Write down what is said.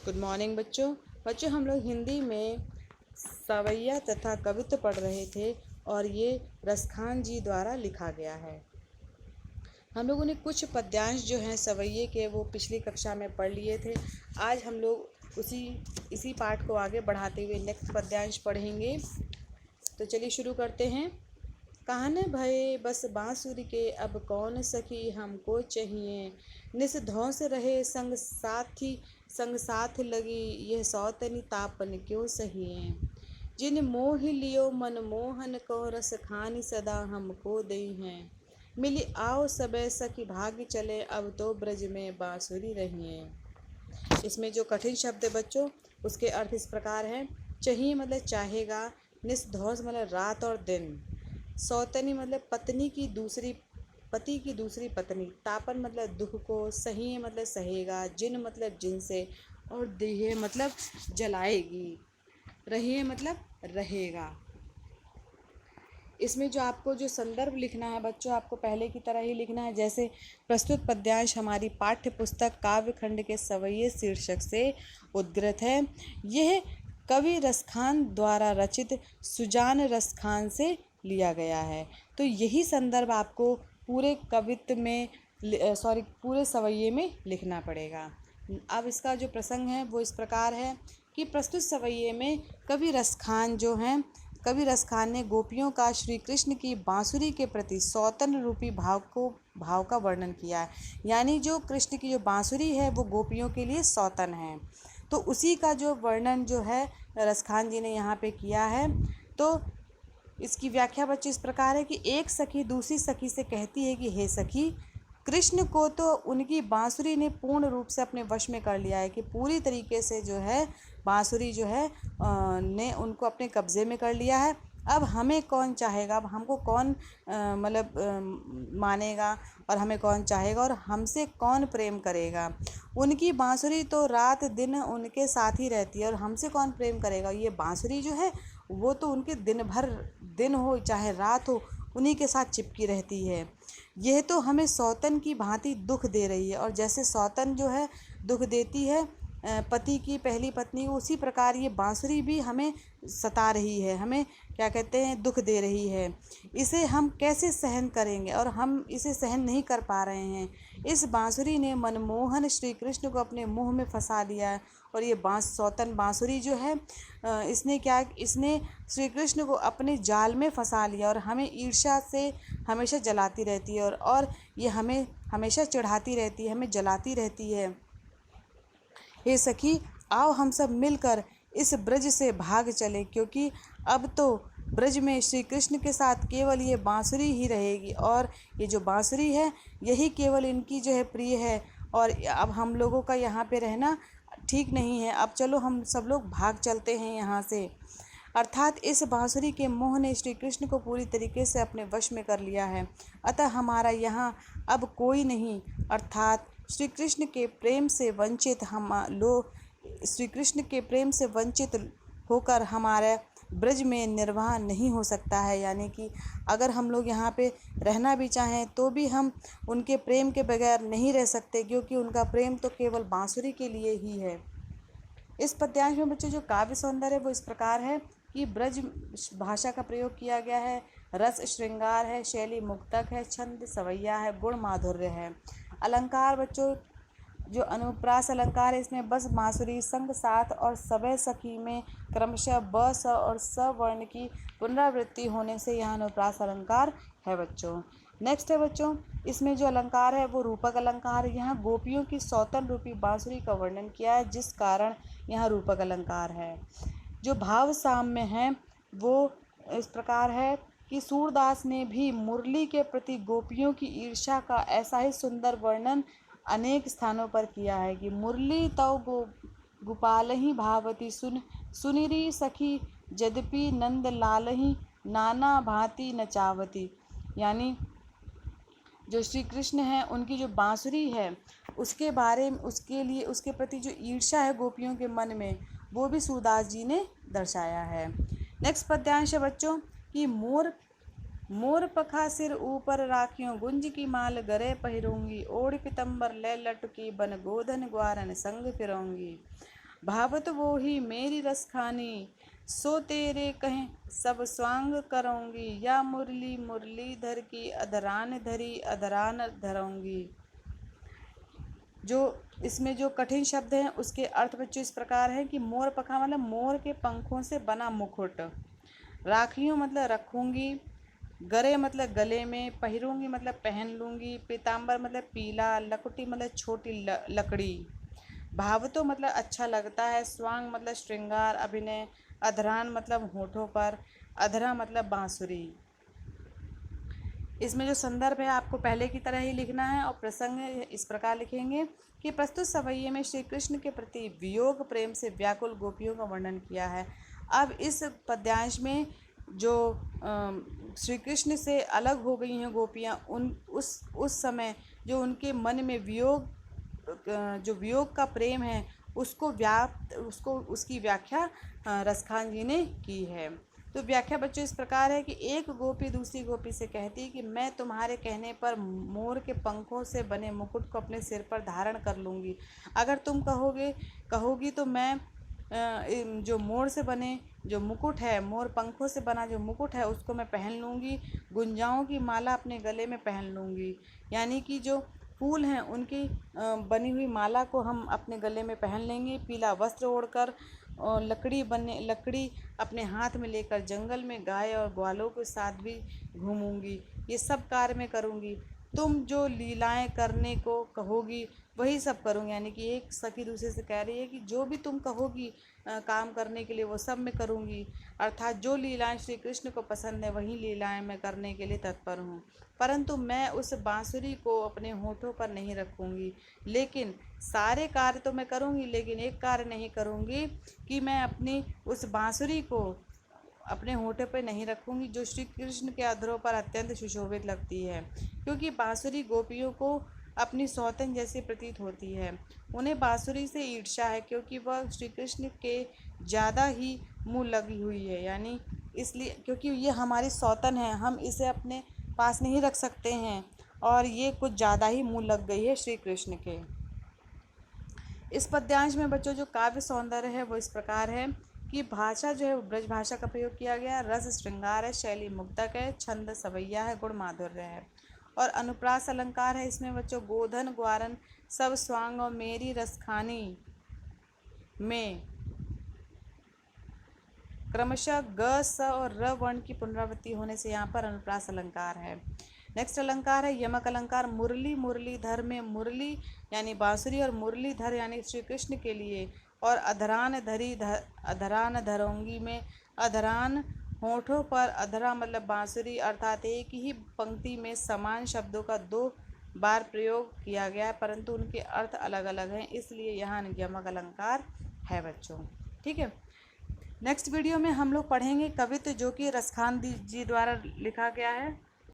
Good morning बच्चों। हम लोग हिंदी में सवैया तथा कवित्व पढ़ रहे थे और ये रसखान जी द्वारा लिखा गया है। हम लोगों ने कुछ पद्यांश जो हैं सवैये के वो पिछली कक्षा में पढ़ लिए थे। आज हम लोग इसी पाठ को आगे बढ़ाते हुए नेक्स्ट पद्यांश पढ़ेंगे। तो चलिए शुरू करते हैं। कहने भये बस बांसुरी के अब कौन सखी हमको चाहिए, निस धौंस रहे संग साथ लगी यह सौतनी तापन क्यों सहिए। जिन मोह लियो मन मोहन को रस खानी सदा हमको दई हैं, मिली आओ सबे सखी भाग्य चले अब तो ब्रज में बांसुरी रहिए। इसमें जो कठिन शब्द है बच्चों उसके अर्थ इस प्रकार हैं। चाहिए मतलब चाहेगा, निस्धौस मतलब रात और दिन, सौतनी मतलब पति की दूसरी पत्नी, तापन मतलब दुख को, सही मतलब सहेगा, जिन मतलब जिनसे, और देह मतलब जलाएगी, रहिए मतलब रहेगा। इसमें जो आपको जो संदर्भ लिखना है बच्चों, आपको पहले की तरह ही लिखना है। जैसे प्रस्तुत पद्यांश हमारी पाठ्य पुस्तक काव्य खंड के सवैये शीर्षक से उद्गृत है। यह कवि रसखान द्वारा रचित सुजान रसखान से लिया गया है। तो यही संदर्भ आपको पूरे कवित्व में पूरे सवैये में लिखना पड़ेगा। अब इसका जो प्रसंग है वो इस प्रकार है कि प्रस्तुत सवैये में कवि रसखान ने गोपियों का श्री कृष्ण की बांसुरी के प्रति सौतन रूपी भाव का वर्णन किया है। यानी जो कृष्ण की जो बांसुरी है वो गोपियों के लिए सौतन है। तो उसी का जो वर्णन जो है रसखान जी ने यहाँ पे किया है। तो इसकी व्याख्या बच्चे इस प्रकार है कि एक सखी दूसरी सखी से कहती है कि हे सखी, कृष्ण को तो उनकी बांसुरी ने पूर्ण रूप से अपने वश में कर लिया है, कि पूरी तरीके से जो है बांसुरी जो है ने उनको अपने कब्ज़े में कर लिया है। अब हमें कौन चाहेगा, अब हमको कौन मानेगा और हमें कौन चाहेगा और हमसे कौन प्रेम करेगा। उनकी बांसुरी तो रात दिन उनके साथ ही रहती है और हमसे कौन प्रेम करेगा। ये बांसुरी जो है वो तो उनके दिन हो चाहे रात हो उन्हीं के साथ चिपकी रहती है। यह तो हमें सौतन की भांति दुख दे रही है, और जैसे सौतन जो है दुख देती है पति की पहली पत्नी को, उसी प्रकार ये बांसुरी भी हमें सता रही है, हमें क्या कहते हैं दुख दे रही है। इसे हम कैसे सहन करेंगे और हम इसे सहन नहीं कर पा रहे हैं। इस बांसुरी ने मनमोहन श्री कृष्ण को अपने मुंह में फंसा लिया है। और ये सौतन बांसुरी जो है इसने श्री कृष्ण को अपने जाल में फंसा लिया और हमें ईर्ष्या से हमेशा जलाती रहती है और ये हमें हमेशा चिढ़ाती रहती है, हमें जलाती रहती है। हे सखी, आओ हम सब मिलकर इस ब्रज से भाग चले, क्योंकि अब तो ब्रज में श्री कृष्ण के साथ केवल ये बांसुरी ही रहेगी और ये जो बांसुरी है यही केवल इनकी जो है प्रिय है। और अब हम लोगों का यहाँ पे रहना ठीक नहीं है, अब चलो हम सब लोग भाग चलते हैं यहाँ से। अर्थात इस बांसुरी के मोह ने श्री कृष्ण को पूरी तरीके से अपने वश में कर लिया है, अतः हमारा यहाँ अब कोई नहीं, अर्थात श्री कृष्ण के प्रेम से वंचित होकर हमारे ब्रज में निर्वाह नहीं हो सकता है। यानी कि अगर हम लोग यहाँ पे रहना भी चाहें तो भी हम उनके प्रेम के बगैर नहीं रह सकते, क्योंकि उनका प्रेम तो केवल बांसुरी के लिए ही है। इस पद्यांश में बच्चों जो काव्य सौंदर्य है वो इस प्रकार है कि ब्रज भाषा का प्रयोग किया गया है, रस श्रृंगार है, शैली मुक्तक है, छंद सवैया है, गुण माधुर्य है। अलंकार बच्चों जो अनुप्रास अलंकार है इसमें बस बांसुरी संग साथ और सबे सखी में क्रमशः ब स और स वर्ण की पुनरावृत्ति होने से यह अनुप्रास अलंकार है बच्चों। नेक्स्ट है बच्चों इसमें जो अलंकार है वो रूपक अलंकार है। यहाँ गोपियों की सौतन रूपी बांसुरी का वर्णन किया है, जिस कारण यहाँ रूपक अलंकार है। जो भाव साम्य है वो इस प्रकार है कि सूरदास ने भी मुरली के प्रति गोपियों की ईर्ष्या का ऐसा ही सुंदर वर्णन अनेक स्थानों पर किया है कि मुरली तव गोपाल ही भावती सुनिरी सखी यद्यपि नंद लाल ही नाना भांति नचावती। यानी जो श्री कृष्ण हैं उनकी जो बांसुरी है उसके बारे में उसके प्रति जो ईर्ष्या है गोपियों के मन में वो भी सूरदास जी ने दर्शाया है। नेक्स्ट पद्यांश है बच्चों कि मोर पखा सिर ऊपर राखियों, गुंज की माल गरे पहिरूंगी, ओढ़ पितंबर ले लटकी, बन गोधन ग्वारन संग फिरूंगी। भावत वो ही मेरी रसखानी, सो तेरे कहें सब स्वांग करूँगी, या मुरली मुरलीधर की अधरान धरी अधरान धरूँगी। जो इसमें जो कठिन शब्द हैं उसके अर्थ बच्चों इस प्रकार है कि मोर पखा मतलब मोर के पंखों से बना मुकुट, राखियों मतलब रखूँगी, गरे मतलब गले में, पहिरूंगी मतलब पहन लूँगी, पीताम्बर मतलब पीला, लकुटी मतलब छोटी लकड़ी, भावतो मतलब अच्छा लगता है, स्वांग मतलब श्रृंगार अभिनय, अधरान मतलब होठों पर, अधरा मतलब बांसुरी। इसमें जो संदर्भ है आपको पहले की तरह ही लिखना है और प्रसंग इस प्रकार लिखेंगे कि प्रस्तुत सवैये में श्री कृष्ण के प्रति वियोग प्रेम से व्याकुल गोपियों का वर्णन किया है। अब इस पद्यांश में जो श्री कृष्ण से अलग हो गई हैं गोपियाँ, उस समय जो उनके मन में जो वियोग का प्रेम है उसको उसकी व्याख्या रसखान जी ने की है। तो व्याख्या बच्चों इस प्रकार है कि एक गोपी दूसरी गोपी से कहती है कि मैं तुम्हारे कहने पर मोर के पंखों से बने मुकुट को अपने सिर पर धारण कर लूँगी। अगर तुम कहोगी तो मैं जो मोर से बने जो मुकुट है, मोर पंखों से बना जो मुकुट है उसको मैं पहन लूँगी, गुंजाओं की माला अपने गले में पहन लूँगी। यानी कि जो फूल हैं उनकी बनी हुई माला को हम अपने गले में पहन लेंगे, पीला वस्त्र ओढ़कर और लकड़ी अपने हाथ में लेकर जंगल में गाय और ग्वालों के साथ भी घूमूंगी, ये सब कार्य मैं करूंगी। तुम जो लीलाएं करने को कहोगी वही सब करूंगी। यानी कि एक सखी दूसरे से कह रही है कि जो भी तुम कहोगी काम करने के लिए वो सब मैं करूंगी, अर्थात जो लीलाएं श्री कृष्ण को पसंद है वही लीलाएं मैं करने के लिए तत्पर हूँ। परंतु मैं उस बांसुरी को अपने होठों पर नहीं रखूंगी, लेकिन सारे कार्य तो मैं करूंगी, लेकिन एक कार्य नहीं करूंगी कि मैं अपनी उस बांसुरी को अपने होठे पर नहीं रखूंगी जो श्री कृष्ण के अधरों पर अत्यंत सुशोभित लगती है, क्योंकि बांसुरी गोपियों को अपनी सौतन जैसी प्रतीत होती है। उन्हें बांसुरी से ईर्ष्या है क्योंकि वह श्री कृष्ण के ज़्यादा ही मुँह लगी हुई है। यानी इसलिए क्योंकि ये हमारी सौतन है, हम इसे अपने पास नहीं रख सकते हैं और ये कुछ ज़्यादा ही मुँह लग गई है श्री कृष्ण के। इस पद्यांश में बच्चों जो काव्य सौंदर्य है वो इस प्रकार है कि भाषा जो है ब्रज भाषा का प्रयोग किया गया, रस श्रृंगार है, शैली मुक्तक है, छंद सवैया है, गुण माधुर्य है और अनुप्रास अलंकार है। इसमें बच्चों गोधन ग्वारन सब स्वांग और मेरी रसखानी में क्रमशः ग स और र वर्ण की पुनरावृत्ति होने से यहाँ पर अनुप्रास अलंकार है। नेक्स्ट अलंकार है यमक अलंकार। मुरली मुरलीधर में मुरली यानी बांसुरी और मुरलीधर यानी श्री कृष्ण के लिए, और अधरान धरोंगी में अधरान होठों पर, अधरा मतलब बांसुरी, अर्थात एक ही पंक्ति में समान शब्दों का दो बार प्रयोग किया गया है परंतु उनके अर्थ अलग अलग हैं, इसलिए यहाँ यमक अलंकार है बच्चों। ठीक है, नेक्स्ट वीडियो में हम लोग पढ़ेंगे कवित्व जो कि रसखान जी द्वारा लिखा गया है।